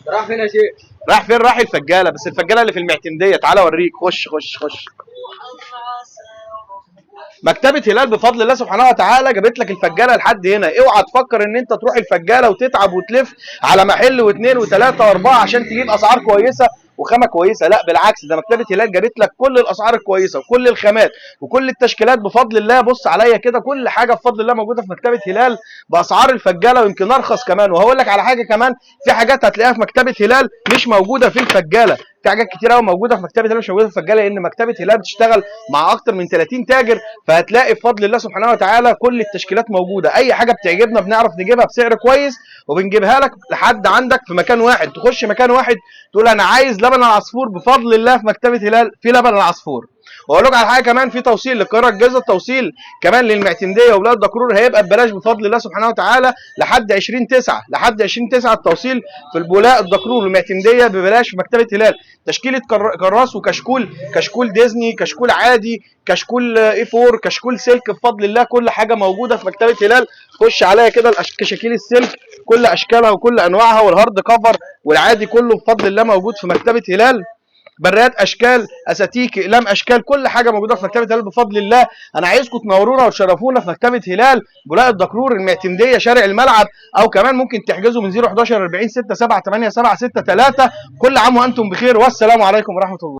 راح فين يا شيخ؟ رايح فين؟ رايح الفجاله، بس الفجاله اللي في المعتمديه. تعالى اوريك، خش خش خش. مكتبة هلال بفضل الله سبحانه وتعالى جابت لك الفجالة لحد هنا. اوعى تفكر ان انت تروح الفجالة وتتعب وتلف على محل واثنين وثلاثة واربعة عشان تجيب اسعار كويسة وخامة كويسة. لا بالعكس، ده مكتبة هلال جابت لك كل الاسعار الكويسة وكل الخامات وكل التشكيلات بفضل الله. بص عليا كده، كل حاجة بفضل الله موجودة في مكتبة هلال باسعار الفجالة ويمكن ارخص كمان. وهقول لك على حاجة كمان، في حاجات هتلاقيها في مكتبة هلال مش موجودة في الفجالة. في حاجات كتير قوي موجوده في مكتبه هلال مش موجوده في الفجاله، لان مكتبه هلال بتشتغل مع اكتر من 30 تاجر. فهتلاقي بفضل الله سبحانه وتعالى كل التشكيلات موجوده. اي حاجه بتعجبنا بنعرف نجيبها بسعر كويس وبنجيبها لك لحد عندك في مكان واحد. تخش مكان واحد تقول انا عايز لبن العصفور، بفضل الله في مكتبه هلال في لبن العصفور. واقول لك على حاجه كمان، في توصيل للقاهره الجيزه، التوصيل كمان للمعتمديه وبلاد دكرور هيبقى ببلاش بفضل الله سبحانه وتعالى لحد 20/9. لحد 20/9 التوصيل في البولاق الدكرور والمعتمديه ببلاش في مكتبه هلال. تشكيله كراس وكشكول، كشكول ديزني، كشكول عادي، كشكول اي 4، كشكول سلك، بفضل الله كل حاجه موجوده في مكتبه هلال. خش عليا كده، كشاكيل السلك كل اشكالها وكل انواعها، والهارد كفر والعادي كله بفضل الله موجود في مكتبه هلال. بريات اشكال، اساتيك، اقلام اشكال، كل حاجه موجوده في مكتبه هلال بفضل الله. انا عايزكم تنورونا وتشرفونا في مكتبه هلال بولاق الدكرور المعتمديه شارع الملعب، او كمان ممكن تحجزوا من 011 40 6 7 8 7 6 3. كل عام وانتم بخير، والسلام عليكم ورحمه الله.